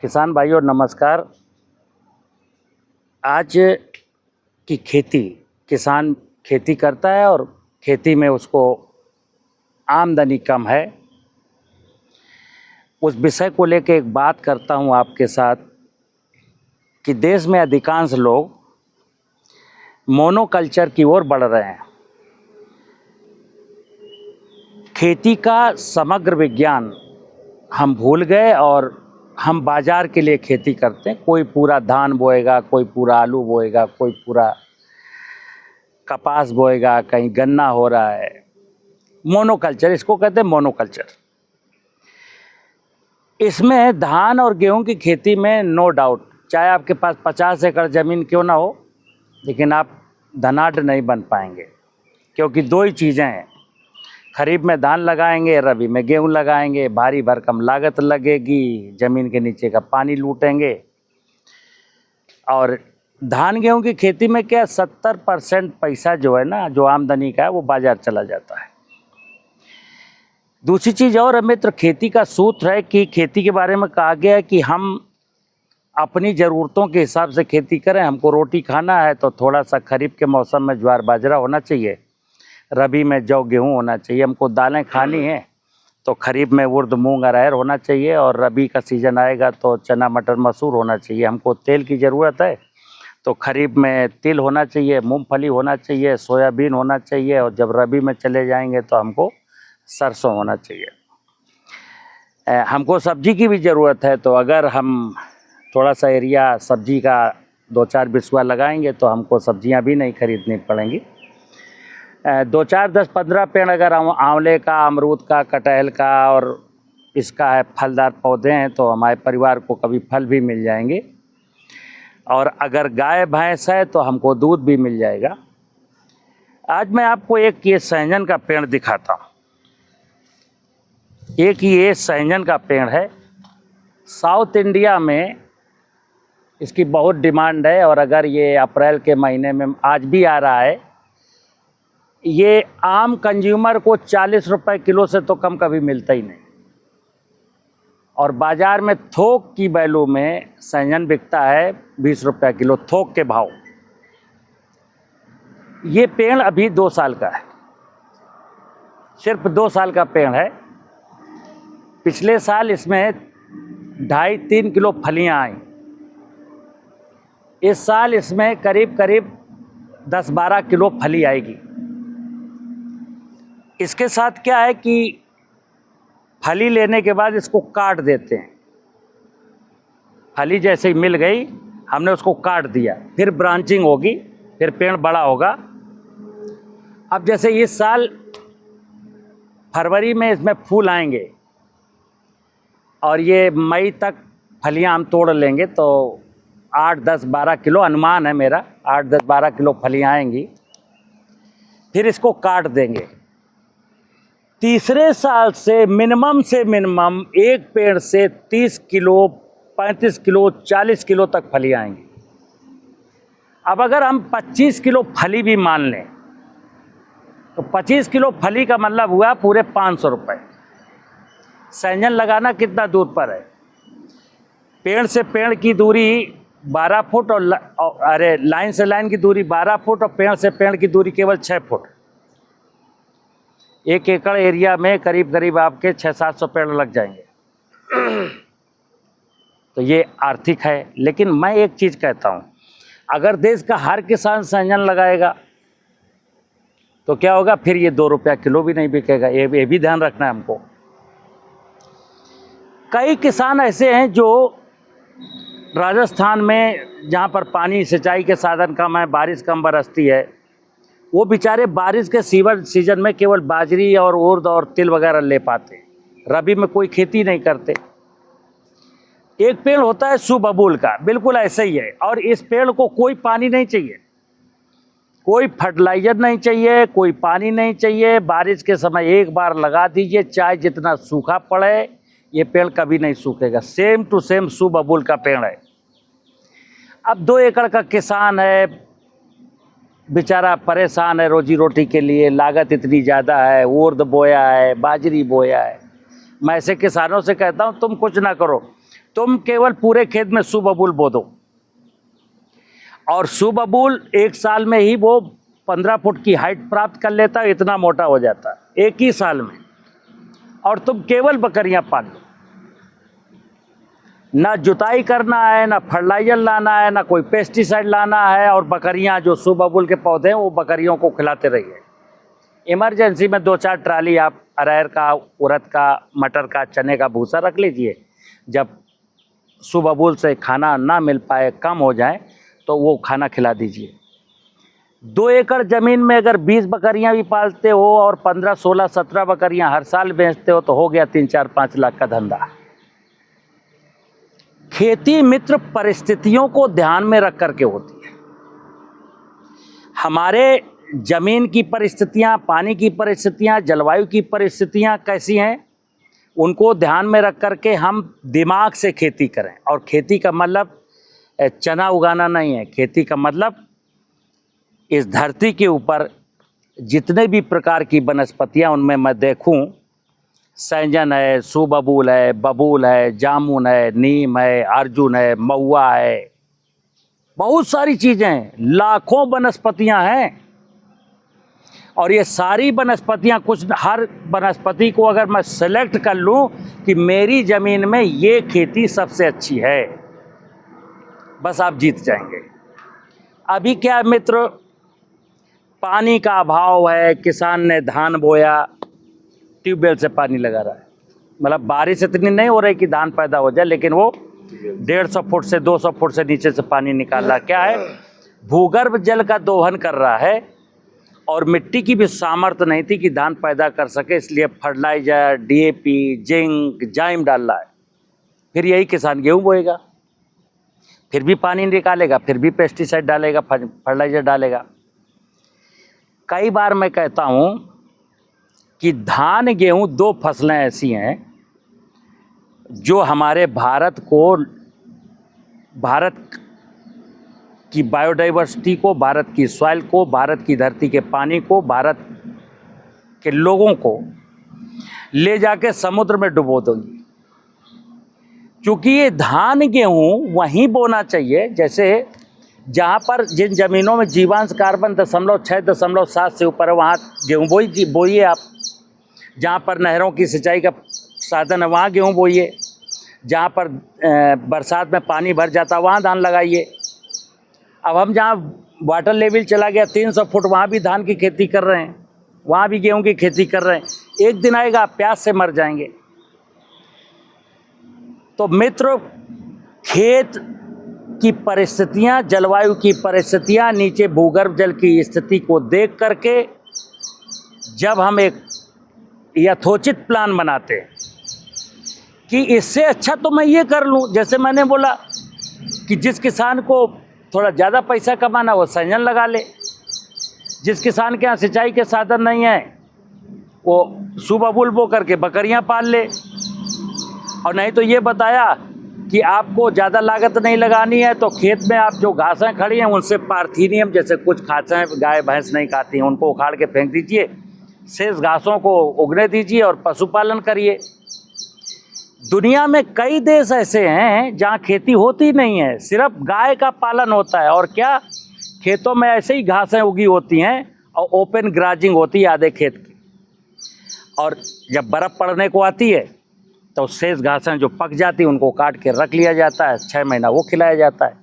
किसान भाइयों नमस्कार। आज की खेती, किसान खेती करता है और खेती में उसको आमदनी कम है। उस विषय को लेकर एक बात करता हूं आपके साथ कि देश में अधिकांश लोग मोनोकल्चर की ओर बढ़ रहे हैं। खेती का समग्र विज्ञान हम भूल गए और हम बाजार के लिए खेती करते हैं। कोई पूरा धान बोएगा, कोई पूरा आलू बोएगा, कोई पूरा कपास बोएगा, कहीं गन्ना हो रहा है। मोनोकल्चर, इसको कहते हैं मोनोकल्चर। इसमें धान और गेहूं की खेती में नो डाउट, चाहे आपके पास 50 एकड़ ज़मीन क्यों ना हो, लेकिन आप धनाढ्य नहीं बन पाएंगे, क्योंकि दो ही चीज़ें हैं। खरीफ में धान लगाएंगे, रबी में गेहूं लगाएंगे, भारी भरकम लागत लगेगी, ज़मीन के नीचे का पानी लूटेंगे। और धान गेहूं की खेती में क्या 70% पैसा जो है ना, जो आमदनी का है, वो बाजार चला जाता है। दूसरी चीज़ और मित्र, खेती का सूत्र है कि खेती के बारे में कहा गया है कि हम अपनी ज़रूरतों के हिसाब से खेती करें। हमको रोटी खाना है तो थोड़ा सा खरीफ के मौसम में ज्वार बाजरा होना चाहिए, रबी में जौ गेहूं होना चाहिए। हमको दालें खानी है तो खरीफ में उर्द मूंग अरहर होना चाहिए, और रबी का सीज़न आएगा तो चना मटर मसूर होना चाहिए। हमको तेल की ज़रूरत है तो खरीफ में तिल होना चाहिए, मूंगफली होना चाहिए, सोयाबीन होना चाहिए, और जब रबी में चले जाएंगे तो हमको सरसों होना चाहिए। हमको सब्जी की भी ज़रूरत है, तो अगर हम थोड़ा सा एरिया सब्जी का 2-4 बिस्वा लगाएंगे तो हमको सब्जियां भी नहीं खरीदनी पड़ेंगी। 2-4, 10-15 पेड़ अगर आंवले का, अमरूद का, कटहल का और इसका है फलदार पौधे हैं तो हमारे परिवार को कभी फल भी मिल जाएंगे। और अगर गाय भैंस है तो हमको दूध भी मिल जाएगा। आज मैं आपको एक ये सहजन का पेड़ दिखाता हूँ। एक ये सहजन का पेड़ है। साउथ इंडिया में इसकी बहुत डिमांड है, और अगर ये अप्रैल के महीने में आज भी आ रहा है, ये आम कंज्यूमर को 40 रुपए किलो से तो कम कभी मिलता ही नहीं। और बाज़ार में थोक की वैल्यू में सहजन बिकता है 20 रुपये किलो, थोक के भाव। ये पेड़ अभी 2 साल का है, सिर्फ 2 साल का पेड़ है। पिछले साल इसमें 2.5-3 किलो फलियां आई। इस साल इसमें करीब 10-12 किलो फली आएगी। इसके साथ क्या है कि फली लेने के बाद इसको काट देते हैं। फली जैसे ही मिल गई, हमने उसको काट दिया, फिर ब्रांचिंग होगी, फिर पेड़ बड़ा होगा। अब जैसे इस साल फरवरी में इसमें फूल आएंगे और ये मई तक फलियां हम तोड़ लेंगे, तो 8-10-12 किलो अनुमान है मेरा, 8-10-12 किलो फलियां आएंगी। फिर इसको काट देंगे। तीसरे साल से मिनिमम एक पेड़ से 30 किलो, 35 किलो, 40 किलो तक फली आएंगी। अब अगर हम 25 किलो फली भी मान लें तो 25 किलो फली का मतलब हुआ पूरे 500 रुपये। सहजन लगाना कितना दूर पर है? पेड़ से पेड़ की दूरी 12 फुट, और लाइन से लाइन की दूरी 12 फुट, और पेड़ से पेड़ की दूरी केवल 6 फुट। 1 एकड़ एरिया में करीब आपके 600-700 पेड़ लग जाएंगे। तो ये आर्थिक है। लेकिन मैं एक चीज़ कहता हूँ, अगर देश का हर किसान सहजन लगाएगा तो क्या होगा? फिर ये 2 रुपया किलो भी नहीं बिकेगा। ये भी ध्यान रखना है हमको। कई किसान ऐसे हैं जो राजस्थान में, जहाँ पर पानी सिंचाई के साधन कम है, बारिश कम बरसती है, वो बेचारे बारिश के सीजन में केवल बाजरी और उर्द और तिल वगैरह ले पाते, रबी में कोई खेती नहीं करते। एक पेड़ होता है सुबबूल का, बिल्कुल ऐसे ही है। और इस पेड़ को कोई पानी नहीं चाहिए, कोई फर्टिलाइजर नहीं चाहिए, कोई पानी नहीं चाहिए। बारिश के समय एक बार लगा दीजिए, चाहे जितना सूखा पड़े, ये पेड़ कभी नहीं सूखेगा। सेम टू सेम सुबबूल का पेड़ है। अब 2 एकड़ का किसान है, बेचारा परेशान है रोजी रोटी के लिए, लागत इतनी ज़्यादा है, उर्द बोया है, बाजरी बोया है। मैं ऐसे किसानों से कहता हूँ तुम कुछ ना करो, तुम केवल पूरे खेत में सुबबूल बो दो, और सुबबूल 1 साल में ही वो 15 फुट की हाइट प्राप्त कर लेता है, इतना मोटा हो जाता है 1 ही साल में। और तुम केवल बकरियां पाल लो, ना जुताई करना है, ना फर्टिलाइजर लाना है, ना कोई पेस्टिसाइड लाना है, और बकरियां जो सुबबूल के पौधे हैं वो बकरियों को खिलाते रहिए। इमरजेंसी में 2-4 ट्राली आप अरहर का, उड़द का, मटर का, चने का भूसा रख लीजिए। जब सुबबूल से खाना ना मिल पाए, कम हो जाए, तो वो खाना खिला दीजिए। 2 एकड़ ज़मीन में अगर 20 बकरियां भी पालते हो और 15, 16, 17 बकरियां हर साल बेचते हो तो हो गया 3, 4, 5 लाख का धंधा। खेती मित्र परिस्थितियों को ध्यान में रख करके होती है। हमारे जमीन की परिस्थितियां, पानी की परिस्थितियां, जलवायु की परिस्थितियां कैसी हैं, उनको ध्यान में रख करके हम दिमाग से खेती करें। और खेती का मतलब चना उगाना नहीं है। खेती का मतलब इस धरती के ऊपर जितने भी प्रकार की वनस्पतियां, उनमें मैं देखूं, सैंजन है, सुबबूल है, बबूल है, जामुन है, नीम है, अर्जुन है, महुआ है, बहुत सारी चीज़ें हैं, लाखों वनस्पतियां हैं। और ये सारी वनस्पतियां, कुछ हर वनस्पति को अगर मैं सेलेक्ट कर लूं कि मेरी ज़मीन में ये खेती सबसे अच्छी है, बस आप जीत जाएंगे। अभी क्या मित्र, पानी का अभाव है, किसान ने धान बोया, ट्यूबवेल से पानी लगा रहा है, मतलब बारिश इतनी नहीं हो रही कि धान पैदा हो जाए, लेकिन वो 150 फुट से 200 फुट से नीचे से पानी निकाल रहा। क्या है, भूगर्भ जल का दोहन कर रहा है। और मिट्टी की भी सामर्थ्य नहीं थी कि धान पैदा कर सके, इसलिए फर्टिलाइजर, डीएपी, जिंक, जाइम डाल रहा है। फिर यही किसान गेहूँ बोएगा, फिर भी पानी निकालेगा, फिर भी पेस्टिसाइड डालेगा, फर्टिलाइजर डालेगा। कई बार मैं कहता हूँ कि धान गेहूँ 2 फसलें ऐसी हैं जो हमारे भारत की बायोडाइवर्सिटी को, भारत की सॉइल को, भारत की धरती के पानी को, भारत के लोगों को ले जाके समुद्र में डुबो दोगी। क्योंकि ये धान गेहूँ वहीं बोना चाहिए, जैसे जहाँ पर जिन ज़मीनों में जीवांश कार्बन 0.6-0.7 से ऊपर है, वहाँ गेहूँ बोइए आप। जहाँ पर नहरों की सिंचाई का साधन है, वहाँ गेहूँ बोइए। जहाँ पर बरसात में पानी भर जाता, वहाँ धान लगाइए। अब हम जहाँ वाटर लेवल चला गया 300 फुट, वहाँ भी धान की खेती कर रहे हैं, वहाँ भी गेहूँ की खेती कर रहे हैं। एक दिन आएगा आप प्यास से मर जाएंगे। तो मित्र, खेत की परिस्थितियाँ, जलवायु की परिस्थितियाँ, नीचे भूगर्भ जल की स्थिति को देख करके जब हम एक यथोचित प्लान बनाते हैं कि इससे अच्छा तो मैं ये कर लूँ, जैसे मैंने बोला कि जिस किसान को थोड़ा ज़्यादा पैसा कमाना वो सैंजन लगा ले, जिस किसान के यहाँ सिंचाई के साधन नहीं है वो सुबबूल बो करके बकरियां पाल ले। और नहीं तो ये बताया कि आपको ज़्यादा लागत नहीं लगानी है तो खेत में आप जो घासें खड़ी हैं उनसे पार्थीनियम जैसे कुछ घासें गाय भैंस नहीं खाती हैं, उनको उखाड़ के फेंक दीजिए, शेष घासों को उगने दीजिए और पशुपालन करिए। दुनिया में कई देश ऐसे हैं जहाँ खेती होती नहीं है, सिर्फ गाय का पालन होता है। और क्या, खेतों में ऐसे ही घासें उगी होती हैं और ओपन ग्राजिंग होती है आधे खेत की। और जब बर्फ़ पड़ने को आती है तो शेष घासें जो पक जाती हैं उनको काट के रख लिया जाता है, 6 महीना वो खिलाया जाता है।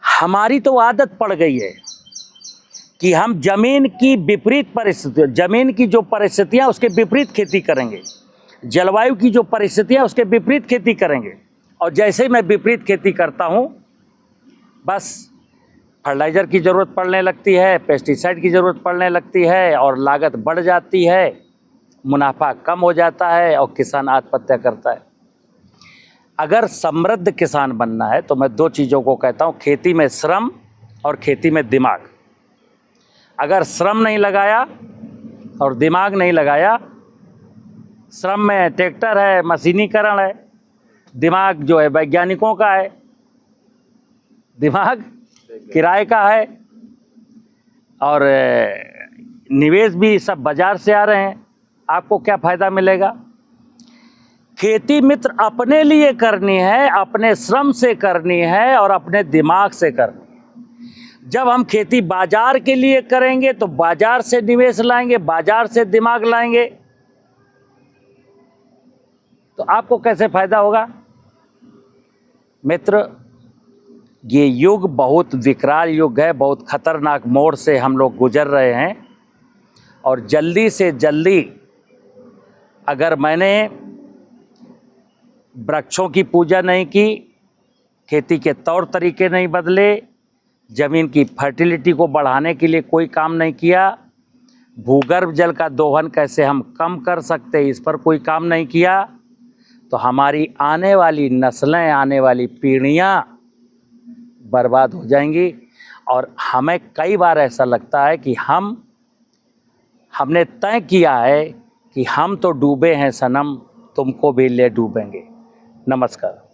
हमारी तो आदत पड़ गई है कि हम ज़मीन की विपरीत परिस्थितियों, ज़मीन की जो परिस्थितियाँ उसके विपरीत खेती करेंगे, जलवायु की जो परिस्थितियाँ उसके विपरीत खेती करेंगे। और जैसे ही मैं विपरीत खेती करता हूँ, बस फर्टिलाइज़र की ज़रूरत पड़ने लगती है, पेस्टिसाइड की ज़रूरत पड़ने लगती है और लागत बढ़ जाती है, मुनाफा कम हो जाता है और किसान आत्महत्या करता है। अगर समृद्ध किसान बनना है तो मैं 2 चीज़ों को कहता हूँ, खेती में श्रम और खेती में दिमाग। अगर श्रम नहीं लगाया और दिमाग नहीं लगाया, श्रम में ट्रैक्टर है, मशीनीकरण है, दिमाग जो है वैज्ञानिकों का है, दिमाग किराए का है, और निवेश भी सब बाज़ार से आ रहे हैं, आपको क्या फ़ायदा मिलेगा? खेती मित्र अपने लिए करनी है, अपने श्रम से करनी है और अपने दिमाग से करनी है। जब हम खेती बाजार के लिए करेंगे तो बाजार से निवेश लाएंगे, बाजार से दिमाग लाएंगे, तो आपको कैसे फायदा होगा? मित्र, ये युग बहुत विकराल युग है, बहुत खतरनाक मोड़ से हम लोग गुजर रहे हैं और जल्दी से जल्दी अगर मैंने वृक्षों की पूजा नहीं की, खेती के तौर तरीके नहीं बदले, ज़मीन की फर्टिलिटी को बढ़ाने के लिए कोई काम नहीं किया, भूगर्भ जल का दोहन कैसे हम कम कर सकते इस पर कोई काम नहीं किया, तो हमारी आने वाली नस्लें, आने वाली पीढ़ियां बर्बाद हो जाएंगी। और हमें कई बार ऐसा लगता है कि हमने तय किया है कि हम तो डूबे हैं सनम, तुमको भी ले डूबेंगे। नमस्कार।